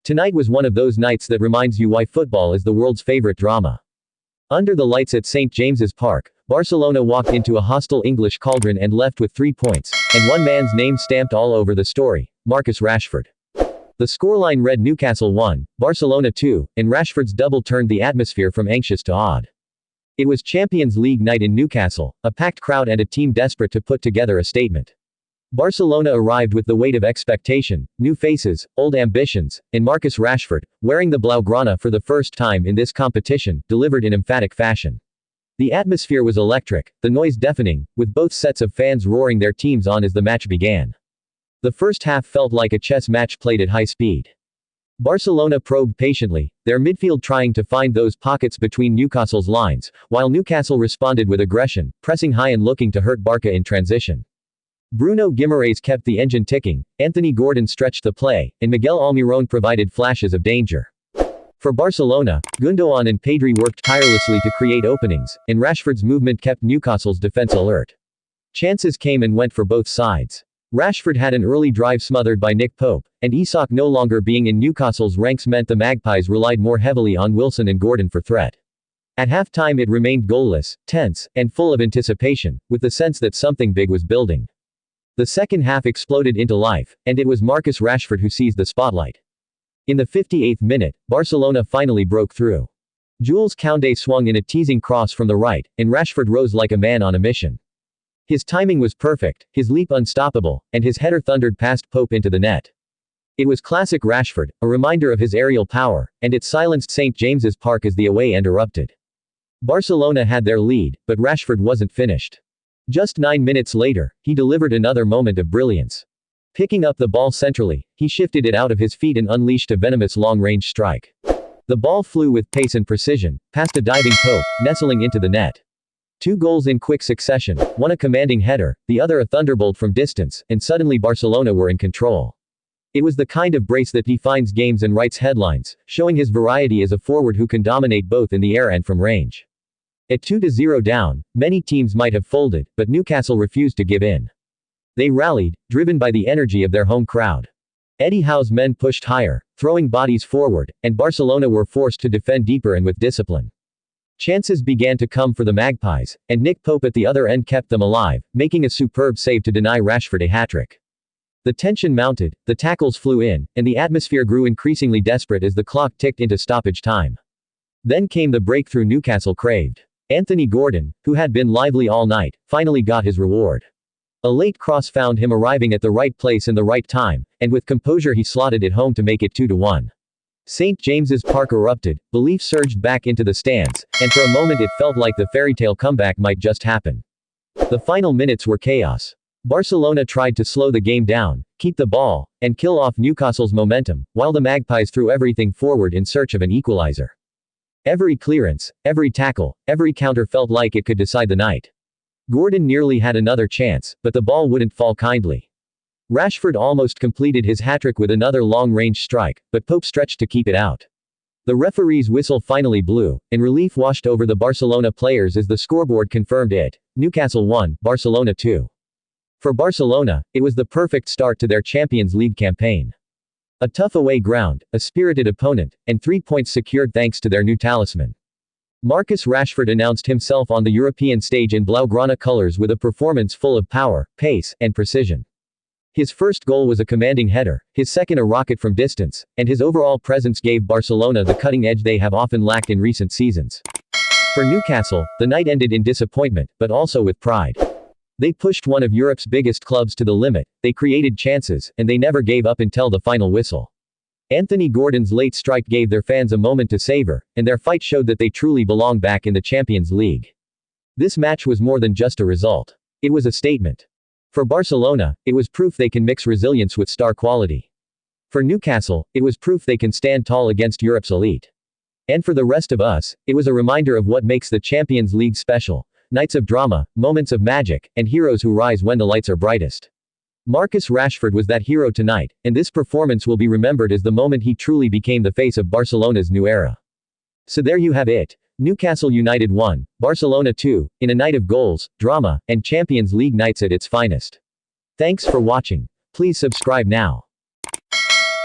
Tonight was one of those nights that reminds you why football is the world's favorite drama. Under the lights at St. James's Park, Barcelona walked into a hostile English cauldron and left with 3 points, and one man's name stamped all over the story: Marcus Rashford. The scoreline read Newcastle 1, Barcelona 2, and Rashford's double turned the atmosphere from anxious to awed. It was Champions League night in Newcastle, a packed crowd and a team desperate to put together a statement. Barcelona arrived with the weight of expectation, new faces, old ambitions, and Marcus Rashford, wearing the Blaugrana for the first time in this competition, delivered in emphatic fashion. The atmosphere was electric, the noise deafening, with both sets of fans roaring their teams on as the match began. The first half felt like a chess match played at high speed. Barcelona probed patiently, their midfield trying to find those pockets between Newcastle's lines, while Newcastle responded with aggression, pressing high and looking to hurt Barça in transition. Bruno Guimaraes kept the engine ticking, Anthony Gordon stretched the play, and Miguel Almiron provided flashes of danger. For Barcelona, Gundogan and Pedri worked tirelessly to create openings, and Rashford's movement kept Newcastle's defense alert. Chances came and went for both sides. Rashford had an early drive smothered by Nick Pope, and Isak no longer being in Newcastle's ranks meant the Magpies relied more heavily on Wilson and Gordon for threat. At halftime it remained goalless, tense, and full of anticipation, with the sense that something big was building. The second half exploded into life, and it was Marcus Rashford who seized the spotlight. In the 58th minute, Barcelona finally broke through. Jules Koundé swung in a teasing cross from the right, and Rashford rose like a man on a mission. His timing was perfect, his leap unstoppable, and his header thundered past Pope into the net. It was classic Rashford, a reminder of his aerial power, and it silenced St. James's Park as the away end erupted. Barcelona had their lead, but Rashford wasn't finished. Just 9 minutes later, he delivered another moment of brilliance. Picking up the ball centrally, he shifted it out of his feet and unleashed a venomous long-range strike. The ball flew with pace and precision, past a diving Pope, nestling into the net. 2 goals in quick succession, one a commanding header, the other a thunderbolt from distance, and suddenly Barcelona were in control. It was the kind of brace that defines games and writes headlines, showing his variety as a forward who can dominate both in the air and from range. At 2-0 down, many teams might have folded, but Newcastle refused to give in. They rallied, driven by the energy of their home crowd. Eddie Howe's men pushed higher, throwing bodies forward, and Barcelona were forced to defend deeper and with discipline. Chances began to come for the Magpies, and Nick Pope at the other end kept them alive, making a superb save to deny Rashford a hat-trick. The tension mounted, the tackles flew in, and the atmosphere grew increasingly desperate as the clock ticked into stoppage time. Then came the breakthrough Newcastle craved. Anthony Gordon, who had been lively all night, finally got his reward. A late cross found him arriving at the right place in the right time, and with composure he slotted it home to make it 2-1. St. James's Park erupted, belief surged back into the stands, and for a moment it felt like the fairytale comeback might just happen. The final minutes were chaos. Barcelona tried to slow the game down, keep the ball, and kill off Newcastle's momentum, while the Magpies threw everything forward in search of an equalizer. Every clearance, every tackle, every counter felt like it could decide the night. Gordon nearly had another chance, but the ball wouldn't fall kindly. Rashford almost completed his hat-trick with another long-range strike, but Pope stretched to keep it out. The referee's whistle finally blew, and relief washed over the Barcelona players as the scoreboard confirmed it: Newcastle 1, Barcelona 2. For Barcelona, it was the perfect start to their Champions League campaign. A tough away ground, a spirited opponent, and 3 points secured thanks to their new talisman. Marcus Rashford announced himself on the European stage in Blaugrana colors with a performance full of power, pace, and precision. His first goal was a commanding header, his second a rocket from distance, and his overall presence gave Barcelona the cutting edge they have often lacked in recent seasons. For Newcastle, the night ended in disappointment, but also with pride. They pushed one of Europe's biggest clubs to the limit, they created chances, and they never gave up until the final whistle. Anthony Gordon's late strike gave their fans a moment to savor, and their fight showed that they truly belong back in the Champions League. This match was more than just a result. It was a statement. For Barcelona, it was proof they can mix resilience with star quality. For Newcastle, it was proof they can stand tall against Europe's elite. And for the rest of us, it was a reminder of what makes the Champions League special: nights of drama, moments of magic, and heroes who rise when the lights are brightest. Marcus Rashford was that hero tonight, and this performance will be remembered as the moment he truly became the face of Barcelona's new era. So there you have it. Newcastle United 1, Barcelona 2, in a night of goals, drama, and Champions League nights at its finest. Thanks for watching. Please subscribe now.